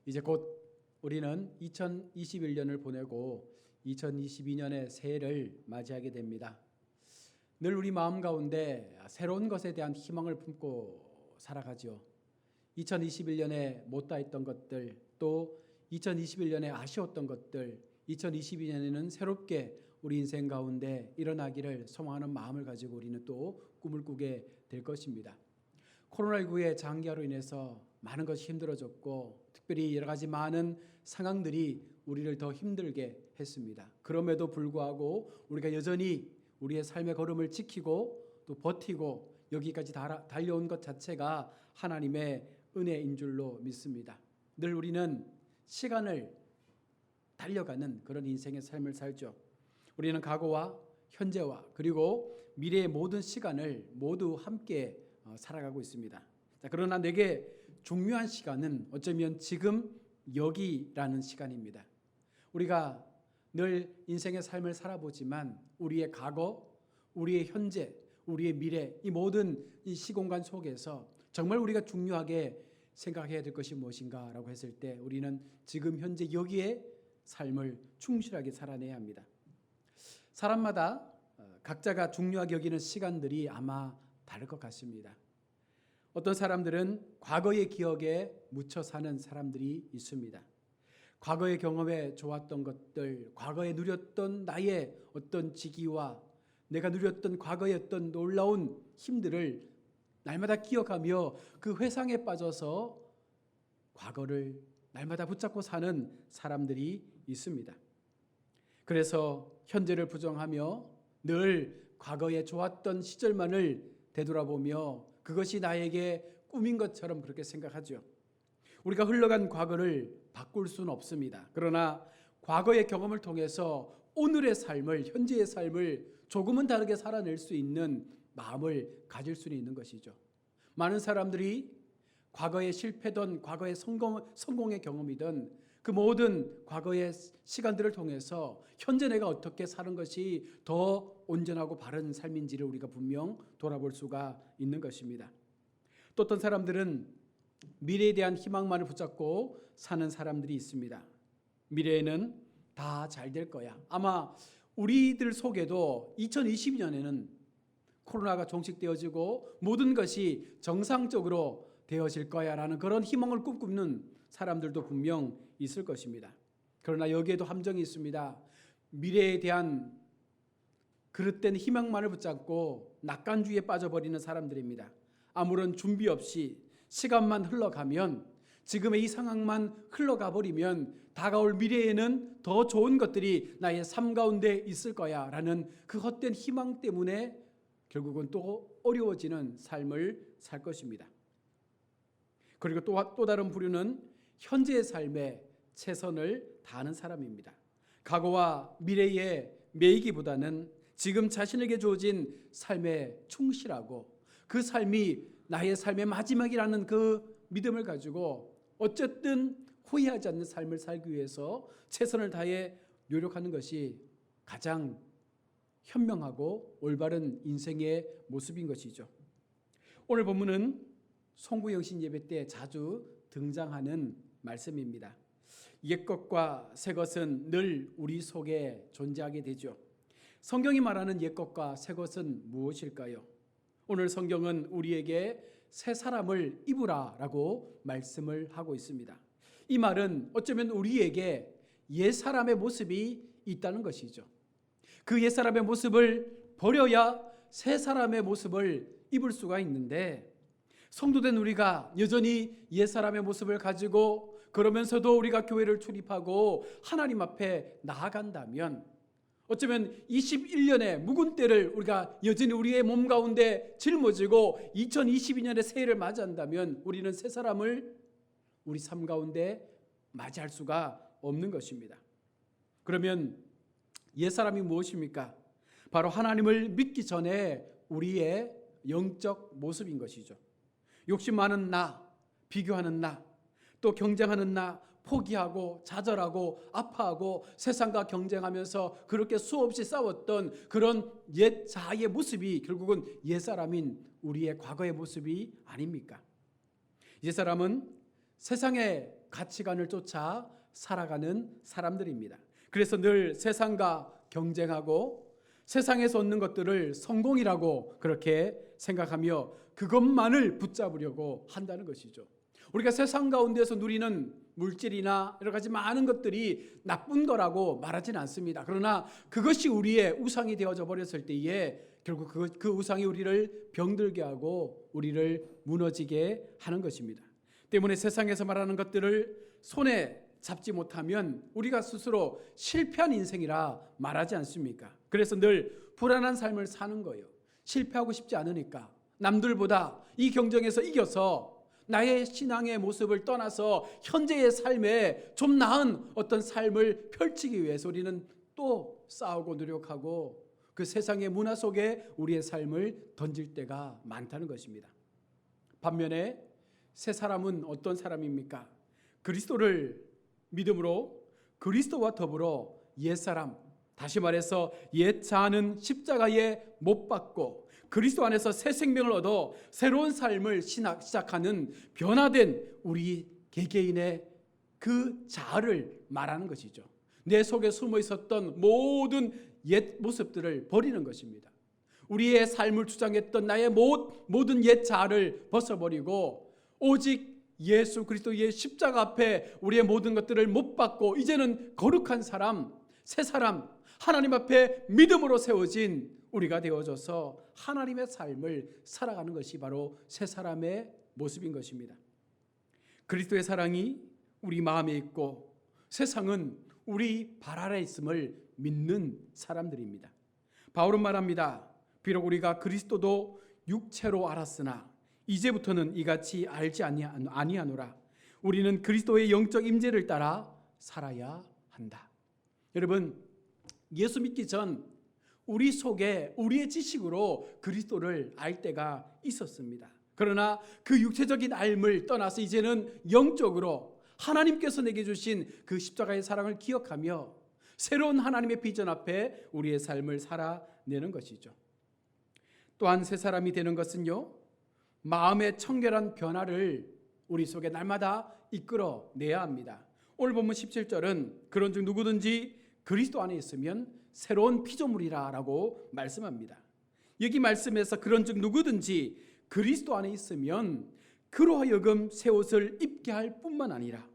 이제 곧 우리는 2021년을 보내고 2022년의 새해를 맞이하게 됩니다. 늘 우리 마음 가운데 새로운 것에 대한 희망을 품고 살아가죠. 2021년에 못다했던 것들, 또 2021년에 아쉬웠던 것들, 2022년에는 새롭게 우리 인생 가운데 일어나기를 소망하는 마음을 가지고 우리는 또 꿈을 꾸게 될 것입니다. 코로나19의 장기화로 인해서 많은 것이 힘들어졌고, 특별히 여러 가지 많은 상황들이 우리를 더 힘들게 했습니다. 그럼에도 불구하고 우리가 여전히 우리의 삶의 걸음을 지키고 또 버티고 여기까지 달려온 것 자체가 하나님의 은혜인 줄로 믿습니다. 늘 우리는 시간을 달려가는 그런 인생의 삶을 살죠. 우리는 과거와 현재와 그리고 미래의 모든 시간을 모두 함께 살아가고 있습니다. 그러나 내게 중요한 시간은 어쩌면 지금 여기라는 시간입니다. 우리가 늘 인생의 삶을 살아보지만 우리의 과거, 우리의 현재, 우리의 미래, 이 모든 이 시공간 속에서 정말 우리가 중요하게 생각해야 될 것이 무엇인가라고 했을 때 우리는 지금 현재 여기에 삶을 충실하게 살아내야 합니다. 사람마다 각자가 중요하게 여기는 시간들이 아마 다를 것 같습니다. 어떤 사람들은 과거의 기억에 묻혀 사는 사람들이 있습니다. 과거의 경험에 좋았던 것들, 과거에 누렸던 나의 어떤 직위와 내가 누렸던 과거의 어떤 놀라운 힘들을 날마다 기억하며 그 회상에 빠져서 과거를 날마다 붙잡고 사는 사람들이 있습니다. 그래서 현재를 부정하며 늘 과거에 좋았던 시절만을 되돌아보며 그것이 나에게 꿈인 것처럼 그렇게 생각하죠. 우리가 흘러간 과거를 바꿀 수는 없습니다. 그러나 과거의 경험을 통해서 오늘의 삶을, 현재의 삶을 조금은 다르게 살아낼 수 있는 마음을 가질 수는 있는 것이죠. 많은 사람들이 과거의 실패든 과거의 성공의 경험이든 그 모든 과거의 시간들을 통해서 현재 내가 어떻게 사는 것이 더 온전하고 바른 삶인지를 우리가 분명 돌아볼 수가 있는 것입니다. 또 어떤 사람들은 미래에 대한 희망만을 붙잡고 사는 사람들이 있습니다. 미래에는 다 잘 될 거야. 아마 우리들 속에도 2022년에는 코로나가 종식되어지고 모든 것이 정상적으로 되어질 거야라는 그런 희망을 꿈꾸는 사람들도 분명 있을 것입니다. 그러나 여기에도 함정이 있습니다. 미래에 대한 그릇된 희망만을 붙잡고 낙관주의에 빠져버리는 사람들입니다. 아무런 준비 없이 시간만 흘러가면, 지금의 이 상황만 흘러가 버리면 다가올 미래에는 더 좋은 것들이 나의 삶 가운데 있을 거야 라는 그 헛된 희망 때문에 결국은 또 어려워지는 삶을 살 것입니다. 그리고 또 다른 부류는 현재의 삶에 최선을 다하는 사람입니다. 과거와 미래에 매이기보다는 지금 자신에게 주어진 삶에 충실하고 그 삶이 나의 삶의 마지막이라는 그 믿음을 가지고 어쨌든 후회하지 않는 삶을 살기 위해서 최선을 다해 노력하는 것이 가장 현명하고 올바른 인생의 모습인 것이죠. 오늘 본문은 송구영신 예배 때 자주 등장하는 말씀입니다. 옛것과 새것은 늘 우리 속에 존재하게 되죠. 성경이 말하는 옛것과 새것은 무엇일까요? 오늘 성경은 우리에게 새 사람을 입으라라고 말씀을 하고 있습니다. 이 말은 어쩌면 우리에게 옛 사람의 모습이 있다는 것이죠. 그 옛 사람의 모습을 버려야 새 사람의 모습을 입을 수가 있는데, 성도된 우리가 여전히 옛 사람의 모습을 가지고 그러면서도 우리가 교회를 출입하고 하나님 앞에 나아간다면, 어쩌면 21년의 묵은 때를 우리가 여전히 우리의 몸 가운데 짊어지고 2022년의 새해를 맞이한다면 우리는 새 사람을 우리 삶 가운데 맞이할 수가 없는 것입니다. 그러면 옛 사람이 무엇입니까? 바로 하나님을 믿기 전에 우리의 영적 모습인 것이죠. 욕심 많은 나, 비교하는 나, 또 경쟁하는 나, 포기하고 좌절하고 아파하고 세상과 경쟁하면서 그렇게 수없이 싸웠던 그런 옛 자아의 모습이 결국은 옛사람인 우리의 과거의 모습이 아닙니까? 옛사람은 세상에 가치관을 쫓아 살아가는 사람들입니다. 그래서 늘 세상과 경쟁하고 세상에서 얻는 것들을 성공이라고 그렇게 생각하며 그것만을 붙잡으려고 한다는 것이죠. 우리가 세상 가운데서 누리는 물질이나 여러 가지 많은 것들이 나쁜 거라고 말하지는 않습니다. 그러나 그것이 우리의 우상이 되어져 버렸을 때에 결국 그 우상이 우리를 병들게 하고 우리를 무너지게 하는 것입니다. 때문에 세상에서 말하는 것들을 손에 잡지 못하면 우리가 스스로 실패한 인생이라 말하지 않습니까? 그래서 늘 불안한 삶을 사는 거예요. 실패하고 싶지 않으니까 남들보다 이 경쟁에서 이겨서 나의 신앙의 모습을 떠나서 현재의 삶에 좀 나은 어떤 삶을 펼치기 위해서 우리는 또 싸우고 노력하고 그 세상의 문화 속에 우리의 삶을 던질 때가 많다는 것입니다. 반면에 새 사람은 어떤 사람입니까? 그리스도를 믿음으로 그리스도와 더불어 옛사람, 다시 말해서 옛 자아는 십자가에 못 박고 그리스도 안에서 새 생명을 얻어 새로운 삶을 시작하는 변화된 우리 개개인의 그 자아를 말하는 것이죠. 내 속에 숨어 있었던 모든 옛 모습들을 버리는 것입니다. 우리의 삶을 주장했던 나의 모든 옛 자아를 벗어버리고 오직 예수 그리스도의 십자가 앞에 우리의 모든 것들을 못 받고 이제는 거룩한 사람, 새 사람, 하나님 앞에 믿음으로 세워진 우리가 되어져서 하나님의 삶을 살아가는 것이 바로 새 사람의 모습인 것입니다. 그리스도의 사랑이 우리 마음에 있고 세상은 우리 발 아래 있음을 믿는 사람들입니다. 바울은 말합니다. 비록 우리가 그리스도도 육체로 알았으나 이제부터는 이같이 알지 아니하노라. 우리는 그리스도의 영적 임재를 따라 살아야 한다. 여러분, 예수 믿기 전 우리 속에 우리의 지식으로 그리스도를 알 때가 있었습니다. 그러나 그 육체적인 알을 떠나서 이제는 영적으로 하나님께서 내게 주신 그 십자가의 사랑을 기억하며 새로운 하나님의 비전 앞에 우리의 삶을 살아내는 것이죠. 또한 새 사람이 되는 것은요, 마음의 청결한 변화를 우리 속에 날마다 이끌어내야 합니다. 오늘 본문 17절은 그런즉 누구든지 그리스도 안에 있으면 새로운 피조물이라 라고 말씀합니다. 여기 말씀에서 그런즉 누구든지 그리스도 안에 있으면 그로 하여금 새 옷을 입게 할 뿐만 아니라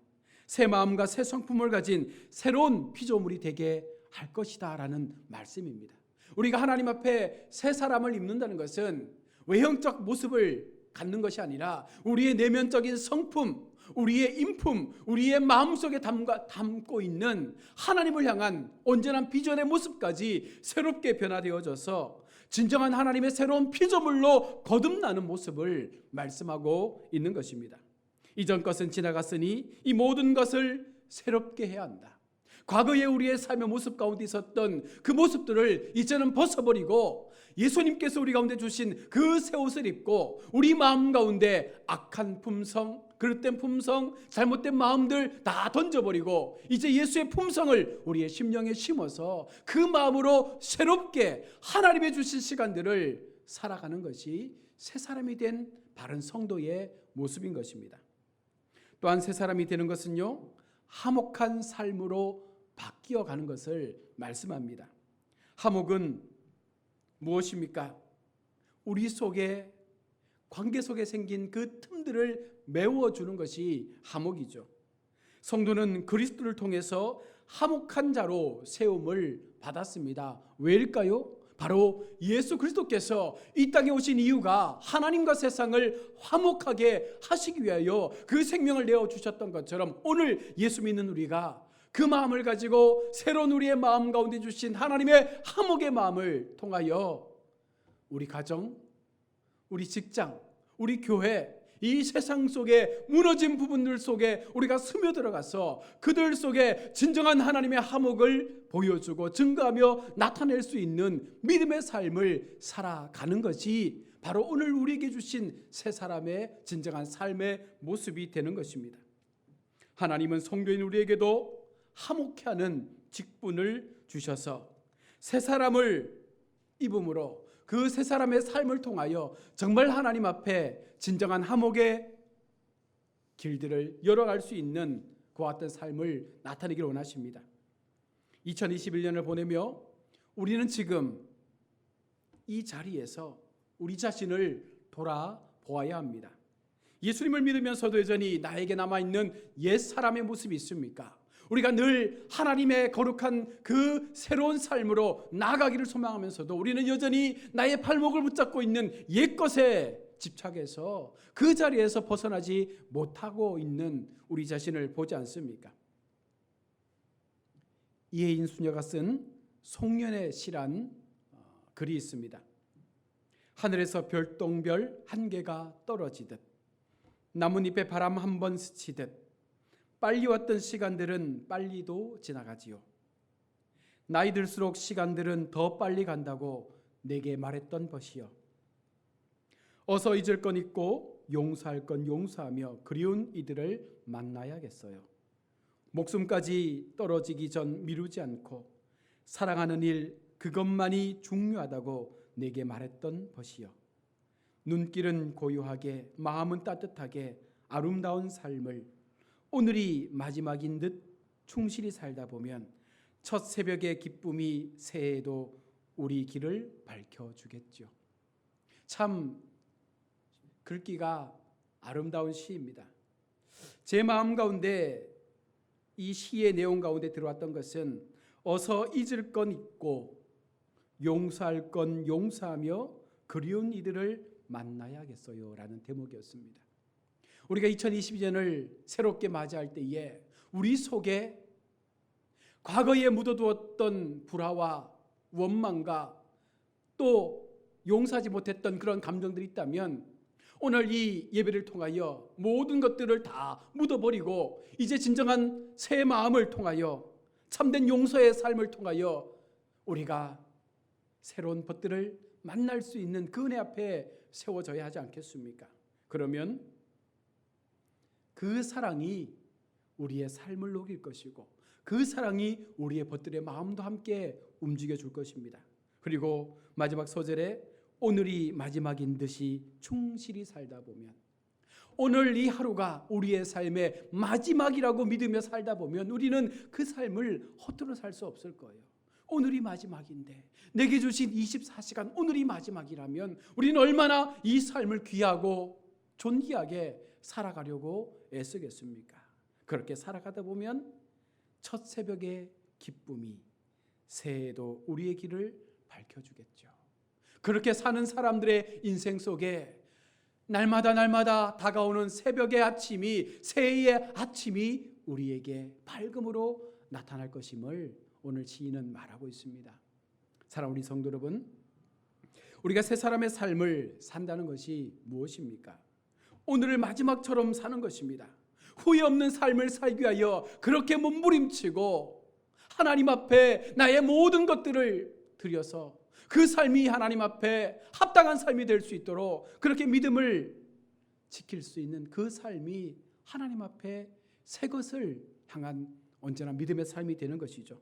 새 마음과 새 성품을 가진 새로운 피조물이 되게 할 것이다 라는 말씀입니다. 우리가 하나님 앞에 새 사람을 입는다는 것은 외형적 모습을 갖는 것이 아니라 우리의 내면적인 성품, 우리의 인품, 우리의 마음속에 담고 있는 하나님을 향한 온전한 비전의 모습까지 새롭게 변화되어져서 진정한 하나님의 새로운 피조물로 거듭나는 모습을 말씀하고 있는 것입니다. 이전 것은 지나갔으니 이 모든 것을 새롭게 해야 한다. 과거에 우리의 삶의 모습 가운데 있었던 그 모습들을 이제는 벗어버리고 예수님께서 우리 가운데 주신 그 새 옷을 입고 우리 마음 가운데 악한 품성, 그릇된 품성, 잘못된 마음들 다 던져버리고 이제 예수의 품성을 우리의 심령에 심어서 그 마음으로 새롭게 하나님의 주신 시간들을 살아가는 것이 새 사람이 된 바른 성도의 모습인 것입니다. 또한 새 사람이 되는 것은요, 화목한 삶으로 바뀌어가는 것을 말씀합니다. 화목은 무엇입니까? 우리 속에 관계 속에 생긴 그 틈들을 메워주는 것이 화목이죠. 성도는 그리스도를 통해서 화목한 자로 세움을 받았습니다. 왜일까요? 바로 예수 그리스도께서 이 땅에 오신 이유가 하나님과 세상을 화목하게 하시기 위하여 그 생명을 내어주셨던 것처럼 오늘 예수 믿는 우리가 그 마음을 가지고 새로운 우리의 마음 가운데 주신 하나님의 화목의 마음을 통하여 우리 가정, 우리 직장, 우리 교회, 이 세상 속에 무너진 부분들 속에 우리가 스며들어가서 그들 속에 진정한 하나님의 화목을 보여주고 증거하며 나타낼 수 있는 믿음의 삶을 살아가는 것이 바로 오늘 우리에게 주신 새 사람의 진정한 삶의 모습이 되는 것입니다. 하나님은 성도인 우리에게도 화목해 하는 직분을 주셔서 새 사람을 입음으로 그 새 사람의 삶을 통하여 정말 하나님 앞에 진정한 화목의 길들을 열어갈 수 있는 그와 같은 삶을 나타내기를 원하십니다. 2021년을 보내며 우리는 지금 이 자리에서 우리 자신을 돌아보아야 합니다. 예수님을 믿으면서도 여전히 나에게 남아있는 옛사람의 모습이 있습니까? 우리가 늘 하나님의 거룩한 그 새로운 삶으로 나아가기를 소망하면서도 우리는 여전히 나의 발목을 붙잡고 있는 옛것에 집착해서 그 자리에서 벗어나지 못하고 있는 우리 자신을 보지 않습니까? 이혜인 수녀가 쓴 송년의 시란 글이 있습니다. 하늘에서 별똥별 한 개가 떨어지듯 나뭇잎에 바람 한 번 스치듯 빨리 왔던 시간들은 빨리도 지나가지요. 나이 들수록 시간들은 더 빨리 간다고 내게 말했던 것이요. 어서 잊을 건 잊고 용서할 건 용서하며 그리운 이들을 만나야겠어요. 목숨까지 떨어지기 전 미루지 않고 사랑하는 일 그것만이 중요하다고 내게 말했던 것이요. 눈길은 고요하게 마음은 따뜻하게 아름다운 삶을 오늘이 마지막인 듯 충실히 살다 보면 첫 새벽의 기쁨이 새해에도 우리 길을 밝혀주겠죠. 참 글귀가 아름다운 시입니다. 제 마음 가운데 이 시의 내용 가운데 들어왔던 것은 어서 잊을 건 잊고 용서할 건 용서하며 그리운 이들을 만나야겠어요 라는 대목이었습니다. 우리가 2022년을 새롭게 맞이할 때에 우리 속에 과거에 묻어두었던 불화와 원망과 또 용서하지 못했던 그런 감정들이 있다면 오늘 이 예배를 통하여 모든 것들을 다 묻어버리고 이제 진정한 새 마음을 통하여 참된 용서의 삶을 통하여 우리가 새로운 것들을 만날 수 있는 그 은혜 앞에 세워져야 하지 않겠습니까? 그러면 그 사랑이 우리의 삶을 녹일 것이고 그 사랑이 우리의 벗들의 마음도 함께 움직여 줄 것입니다. 그리고 마지막 소절에 오늘이 마지막인 듯이 충실히 살다 보면 오늘 이 하루가 우리의 삶의 마지막이라고 믿으며 살다 보면 우리는 그 삶을 허투루 살 수 없을 거예요. 오늘이 마지막인데 내게 주신 24시간 오늘이 마지막이라면 우리는 얼마나 이 삶을 귀하고 존귀하게 살아가려고 애쓰겠습니까? 그렇게 살아가다 보면 첫 새벽의 기쁨이 새해에도 우리의 길을 밝혀주겠죠. 그렇게 사는 사람들의 인생 속에 날마다 다가오는 새벽의 아침이 새해의 아침이 우리에게 밝음으로 나타날 것임을 오늘 시인은 말하고 있습니다. 사랑하는 우리 성도 여러분, 우리가 새 사람의 삶을 산다는 것이 무엇입니까? 오늘을 마지막처럼 사는 것입니다. 후회 없는 삶을 살기 위하여 그렇게 몸부림치고 하나님 앞에 나의 모든 것들을 드려서 그 삶이 하나님 앞에 합당한 삶이 될 수 있도록 그렇게 믿음을 지킬 수 있는 그 삶이 하나님 앞에 새 것을 향한 언제나 믿음의 삶이 되는 것이죠.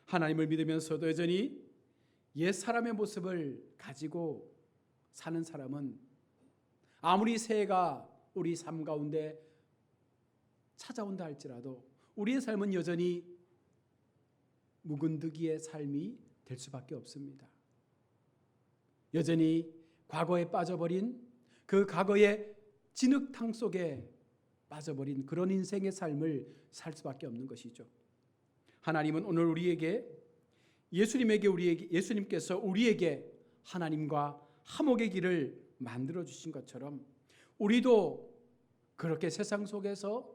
하나님을 믿으면서도 여전히 옛 사람의 모습을 가지고 사는 사람은 아무리 새해가 우리 삶 가운데 찾아온다 할지라도 우리의 삶은 여전히 묵은득이의 삶이 될 수밖에 없습니다. 여전히 과거에 빠져버린 그 과거의 진흙탕 속에 빠져버린 그런 인생의 삶을 살 수밖에 없는 것이죠. 하나님은 오늘 우리에게 예수님께서 우리에게 하나님과 화목의 길을 만들어 주신 것처럼 우리도 그렇게 세상 속에서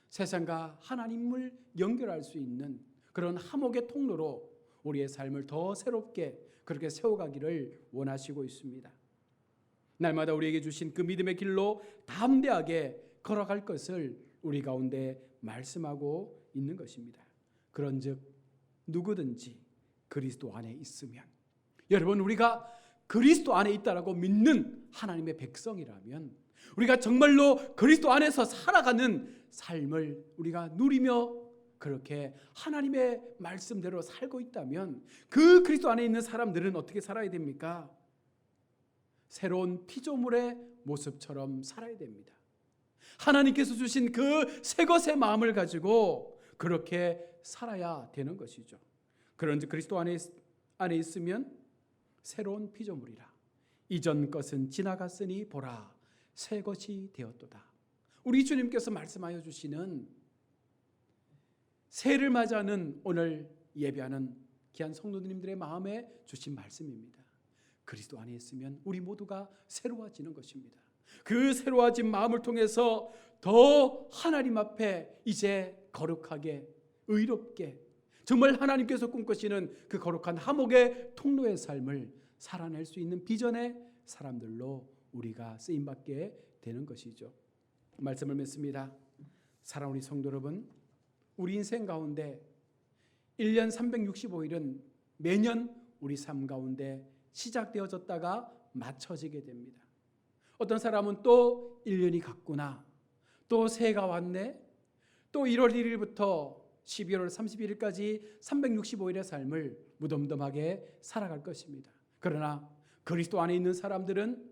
세상과 하나님을 연결할 수 있는 그런 화목의 통로로 우리의 삶을 더 새롭게 그렇게 세워가기를 원하시고 있습니다. 날마다 우리에게 주신 그 믿음의 길로 담대하게 걸어갈 것을 우리 가운데 말씀하고 있는 것입니다. 그런즉 누구든지 그리스도 안에 있으면, 여러분 우리가 그리스도 안에 있다라고 믿는 하나님의 백성이라면 우리가 정말로 그리스도 안에서 살아가는 삶을 우리가 누리며 그렇게 하나님의 말씀대로 살고 있다면 그 그리스도 안에 있는 사람들은 어떻게 살아야 됩니까? 새로운 피조물의 모습처럼 살아야 됩니다. 하나님께서 주신 그 새 것의 마음을 가지고 그렇게 살아야 되는 것이죠. 그런즉 그리스도 안에 있으면 새로운 피조물이라. 이전 것은 지나갔으니 보라 새 것이 되었도다. 우리 주님께서 말씀하여 주시는 새해를 맞이하는 오늘 예배하는 귀한 성도님들의 마음에 주신 말씀입니다. 그리스도 안에 있으면 우리 모두가 새로워지는 것입니다. 그 새로워진 마음을 통해서 더 하나님 앞에 이제 거룩하게 의롭게 정말 하나님께서 꿈꾸시는 그 거룩한 화목의 통로의 삶을 살아낼 수 있는 비전의 사람들로 우리가 쓰임받게 되는 것이죠. 말씀을 맺습니다. 사랑하는 우리 성도 여러분, 우리 인생 가운데 1년 365일은 매년 우리 삶 가운데 시작되어졌다가 맞춰지게 됩니다. 어떤 사람은 또 1년이 갔구나, 또 새해가 왔네, 또 1월 1일부터 12월 31일까지 365일의 삶을 무덤덤하게 살아갈 것입니다. 그러나 그리스도 안에 있는 사람들은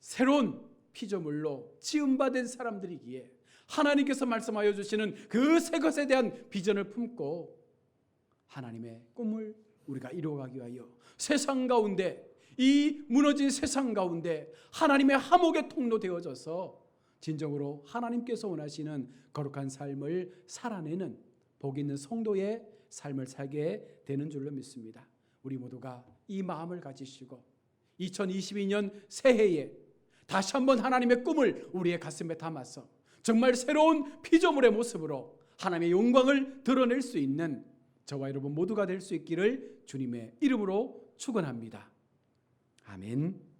새로운 피조물로 지음받은 사람들이기에 하나님께서 말씀하여 주시는 그 새 것에 대한 비전을 품고 하나님의 꿈을 우리가 이루어가기 위하여 세상 가운데, 이 무너진 세상 가운데 하나님의 화목의 통로 되어져서 진정으로 하나님께서 원하시는 거룩한 삶을 살아내는 복 있는 성도의 삶을 살게 되는 줄로 믿습니다. 우리 모두가 이 마음을 가지시고 2022년 새해에 다시 한번 하나님의 꿈을 우리의 가슴에 담아서 정말 새로운 피조물의 모습으로 하나님의 영광을 드러낼 수 있는 저와 여러분 모두가 될 수 있기를 주님의 이름으로 축원합니다. 아멘.